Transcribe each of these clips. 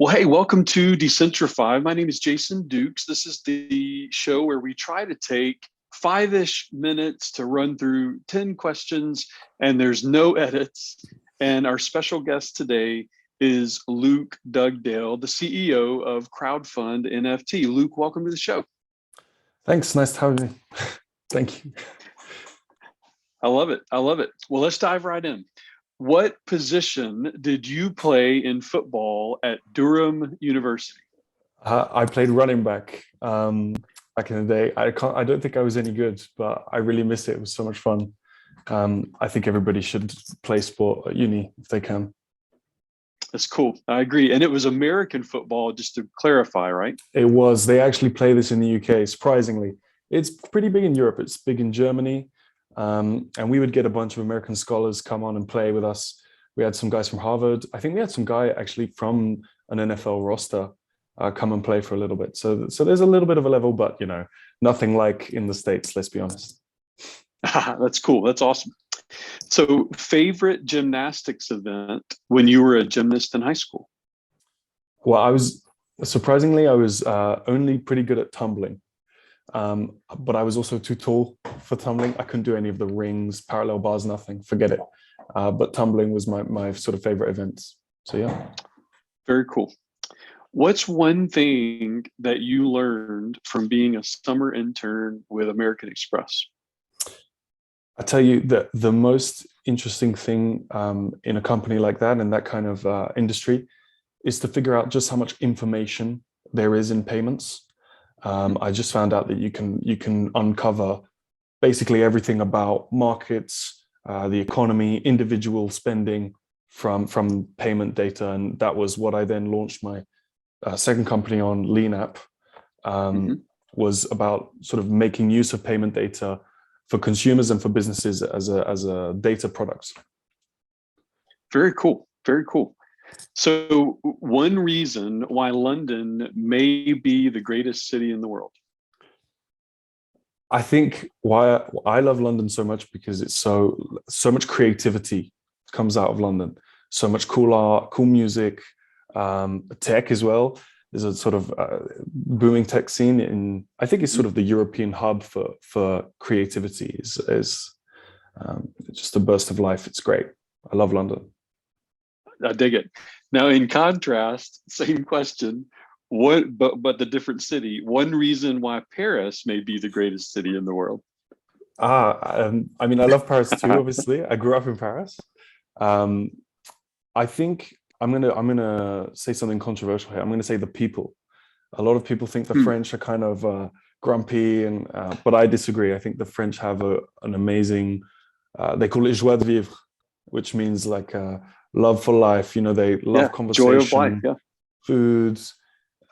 Well, hey, welcome to DecentRAF. My name is Jason Dukes. This is the show where we try to take 5-ish minutes to run through 10 questions, and there's no edits. And our special guest today is Luke Dugdale, the CEO of CrowdfundNFT. Luke, welcome to the show. Thanks. Nice to have you. Thank you. I love it. I love it. Well, let's dive right in. What position did you play in football at Durham University? I played running back back in the day. I don't think I was any good, but I really miss it. It was so much fun. I think everybody should play sport at uni if they can. That's cool. I agree. And it was American football, just to clarify, right? It was. They actually play this in the UK, surprisingly. It's pretty big in Europe. It's big in Germany. And we would get a bunch of American scholars come on and play with us. We had some guys from Harvard. I think we had some guy actually from an NFL roster come and play for a little bit. So there's a little bit of a level, but nothing like in the States, let's be honest. That's cool. That's awesome. So favorite gymnastics event when you were a gymnast in high school? Well, surprisingly, I was only pretty good at tumbling. But I was also too tall for tumbling. I couldn't do any of the rings, parallel bars, nothing, forget it. But tumbling was my sort of favorite events. So yeah. Very cool. What's one thing that you learned from being a summer intern with American Express? I tell you that the most interesting thing in a company like that, in that kind of industry, is to figure out just how much information there is in payments. I just found out that you can uncover basically everything about markets, the economy, individual spending from payment data, and that was what I then launched my second company on, Lean App. Was about sort of making use of payment data for consumers and for businesses as a data product. Very cool. Very cool. So one reason why London may be the greatest city in the world. I think why I love London so much because it's so much creativity comes out of London. So much cool art, cool music, tech as well. There's a sort of booming tech scene I think it's sort of the European hub for creativity. Is just a burst of life. It's great. I love London. I dig it. Now, in contrast, same question, but the different city. One reason why Paris may be the greatest city in the world. I mean, I love Paris too. Obviously, I grew up in Paris. I think I'm gonna say something controversial here. I'm gonna say the people. A lot of people think the French are kind of grumpy, but I disagree. I think the French have an amazing. They call it joie de vivre, which means like love for life. They love conversation, joy of life, foods.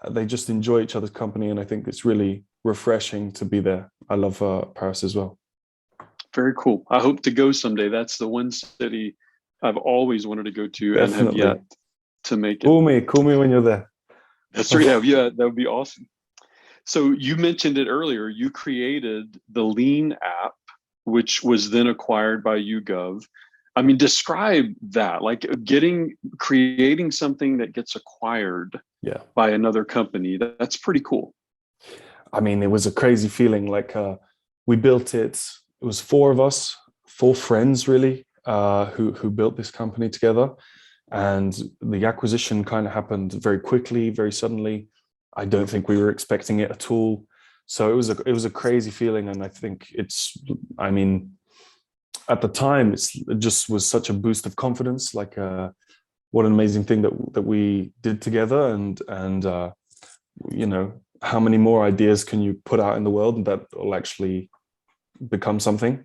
They just enjoy each other's company, and I think it's really refreshing to be there. I love Paris as well. Very cool. I hope to go someday. That's the one city I've always wanted to go to. Definitely. And have yet to make it. Call me when you're there. That's right. Yeah, that would be awesome. So you mentioned it earlier. You created the Lean app, which was then acquired by YouGov. I mean, describe that, like creating something that gets acquired by another company. That's pretty cool. I mean, it was a crazy feeling. Like we built it. It was four of us, four friends really, who built this company together. And the acquisition kind of happened very quickly, very suddenly. I don't think we were expecting it at all. So it was a crazy feeling. And I think at the time, it just was such a boost of confidence. Like, what an amazing thing that we did together, and how many more ideas can you put out in the world that will actually become something?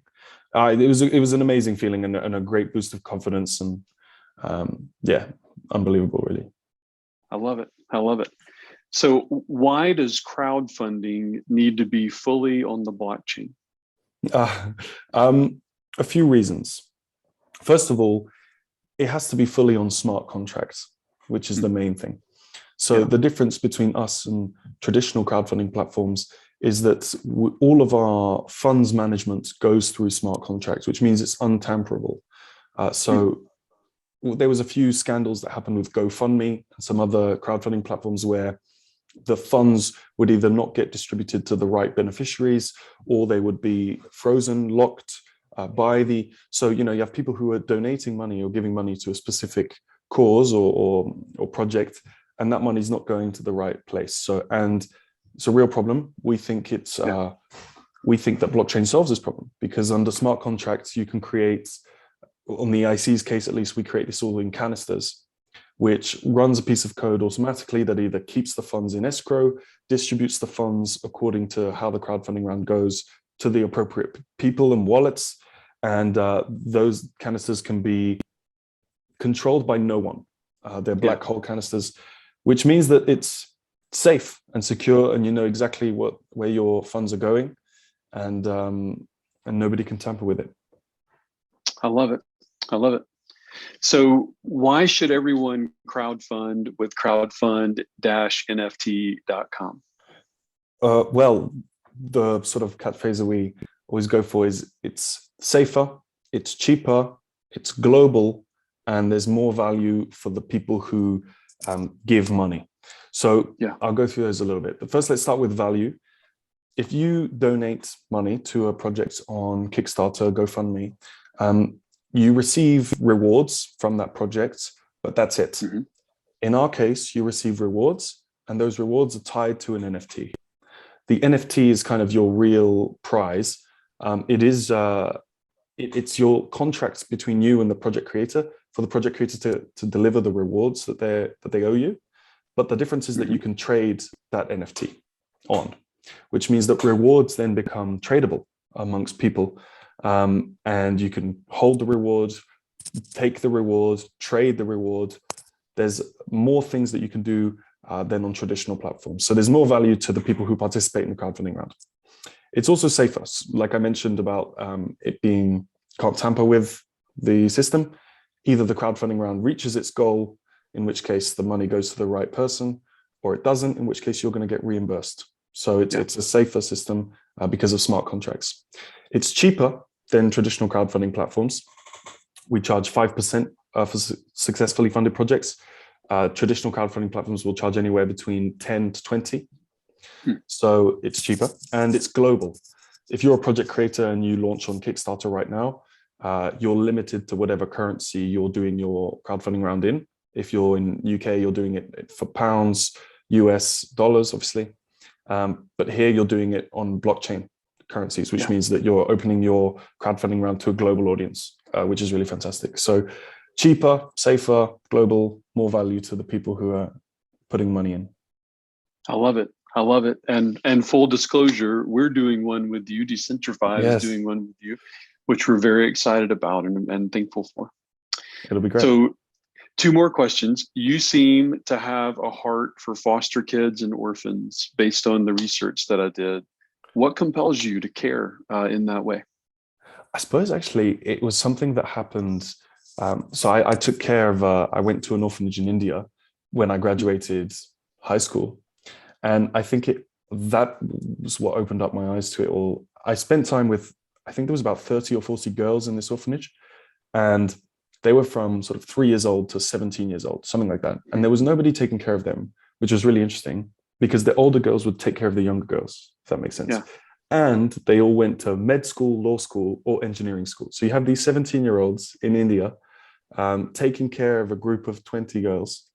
It was an amazing feeling and a great boost of confidence, and unbelievable, really. I love it. I love it. So, why does crowdfunding need to be fully on the blockchain? A few reasons. First of all, it has to be fully on smart contracts, which is the main thing. So the difference between us and traditional crowdfunding platforms is that all of our funds management goes through smart contracts, which means it's untamperable. So there was a few scandals that happened with GoFundMe and some other crowdfunding platforms where the funds would either not get distributed to the right beneficiaries, or they would be frozen, locked so you have people who are donating money or giving money to a specific cause or project, and that money is not going to the right place. So, and it's a real problem. We think we think that blockchain solves this problem, because under smart contracts you can create, on the IC's case at least, we create this all in canisters, which runs a piece of code automatically that either keeps the funds in escrow, distributes the funds according to how the crowdfunding round goes to the appropriate people and wallets. And those canisters can be controlled by no one. They're black hole canisters, which means that it's safe and secure, and you know exactly where your funds are going, and nobody can tamper with it. I love it. I love it. So why should everyone crowdfund with crowdfund-nft.com? Well, the sort of catchphrase that we always go for is it's safer, it's cheaper, it's global, and there's more value for the people who give money. So I'll go through those a little bit. But first, let's start with value. If you donate money to a project on Kickstarter, GoFundMe, you receive rewards from that project, but that's it. Mm-hmm. In our case, you receive rewards, and those rewards are tied to an NFT. The NFT is kind of your real prize. It's your contracts between you and the project creator, for the project creator to deliver the rewards that they owe you. But the difference is that you can trade that NFT on, which means that rewards then become tradable amongst people. And you can hold the reward, take the reward, trade the reward. There's more things that you can do than on traditional platforms. So there's more value to the people who participate in the crowdfunding round. It's also safer. Like I mentioned about it being, can't tamper with the system. Either the crowdfunding round reaches its goal, in which case the money goes to the right person, or it doesn't, in which case you're going to get reimbursed. So it's a safer system because of smart contracts. It's cheaper than traditional crowdfunding platforms. We charge 5% for successfully funded projects. Traditional crowdfunding platforms will charge anywhere between 10 to 20. So it's cheaper, and it's global. If you're a project creator and you launch on Kickstarter right now, you're limited to whatever currency you're doing your crowdfunding round in. If you're in UK, you're doing it for pounds, US dollars, obviously. But here you're doing it on blockchain currencies, which means that you're opening your crowdfunding round to a global audience, which is really fantastic. So cheaper, safer, global, more value to the people who are putting money in. I love it. I love it. And full disclosure, we're doing one with you. DecentRAF is doing one with you, which we're very excited about and thankful for. It'll be great. So 2 more questions. You seem to have a heart for foster kids and orphans based on the research that I did. What compels you to care in that way? I suppose actually it was something that happened. So I took care of, I went to an orphanage in India when I graduated high school. And I think that was what opened up my eyes to it all. I spent time with, I think there was about 30 or 40 girls in this orphanage, and they were from sort of 3 years old to 17 years old, something like that. And there was nobody taking care of them, which was really interesting, because the older girls would take care of the younger girls, if that makes sense. Yeah. And they all went to med school, law school, or engineering school. So you have these 17-year-olds in India taking care of a group of 20 girls.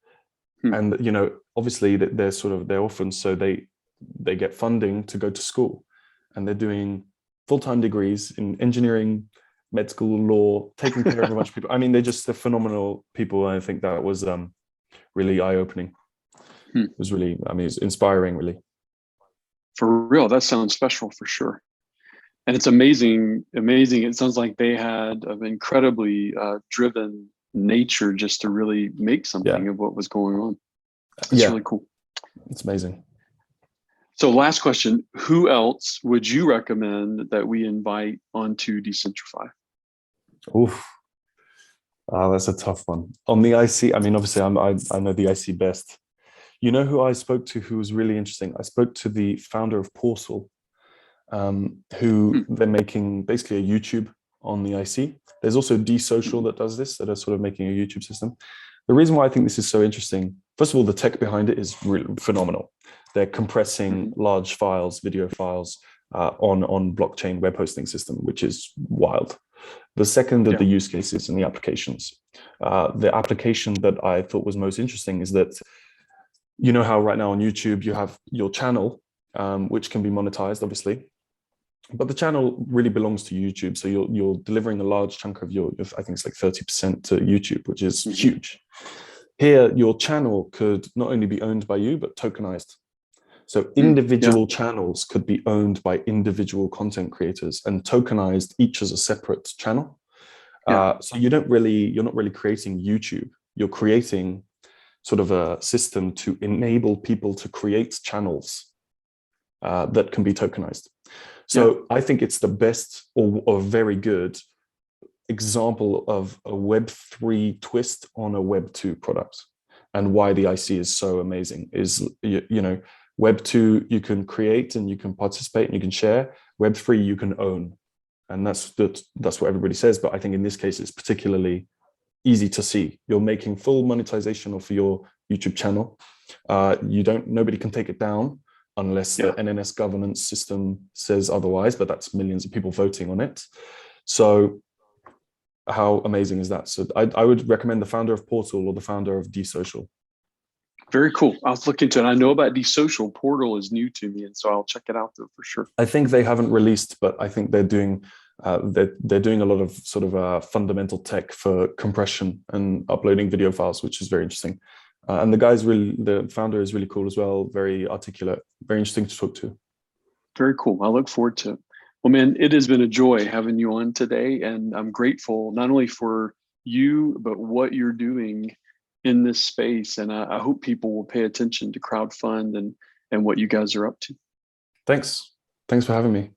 And, you know, obviously they're orphans, so they get funding to go to school, and they're doing full-time degrees in engineering, med school, law, taking care of a bunch of people. I mean, they're phenomenal people. And I think that was really eye-opening. It was really, I mean, it's inspiring, really. For real, that sounds special for sure. And it's amazing. It sounds like they had an incredibly driven nature just to really make something of what was going on. It's really cool. It's amazing. So last question, who else would you recommend that we invite onto DecentRAF? Oof. That's a tough one. On the IC, I mean, obviously I know the IC best. You know who I spoke to who was really interesting? I spoke to the founder of Portal, who they're making basically a YouTube on the IC. There's also DSocial that does this, that are sort of making a YouTube system. The reason why I think this is so interesting, first of all, the tech behind it is really phenomenal. They're compressing large files, video files on blockchain web hosting system, which is wild. The second are the use cases and the applications. The application that I thought was most interesting is that, you know how right now on YouTube you have your channel, which can be monetized, obviously, but the channel really belongs to YouTube. So you're delivering a large chunk of your I think it's like 30% to YouTube, which is huge. Here, your channel could not only be owned by you, but tokenized. So individual channels could be owned by individual content creators and tokenized each as a separate channel. So you're not really creating YouTube. You're creating sort of a system to enable people to create channels that can be tokenized. So I think it's the best or very good example of a Web3 twist on a Web2 product. And why the IC is so amazing is, you know, Web2, you can create and you can participate and you can share. Web3, you can own. And that's what everybody says. But I think in this case, it's particularly easy to see. You're making full monetization of your YouTube channel. Nobody can take it down unless the NNS governance system says otherwise, but that's millions of people voting on it. So how amazing is that? So I would recommend the founder of Portal or the founder of DSocial. Very cool. I'll look into it. I know about DSocial. Portal is new to me, and so I'll check it out though for sure. I think they haven't released, but I think they're doing they're doing a lot of sort of fundamental tech for compression and uploading video files, which is very interesting. And the founder is really cool as well. Very articulate, very interesting to talk to. Very cool. I look forward to it. Well, man, it has been a joy having you on today, and I'm grateful not only for you, but what you're doing in this space. And I hope people will pay attention to crowdfund and what you guys are up to. Thanks for having me.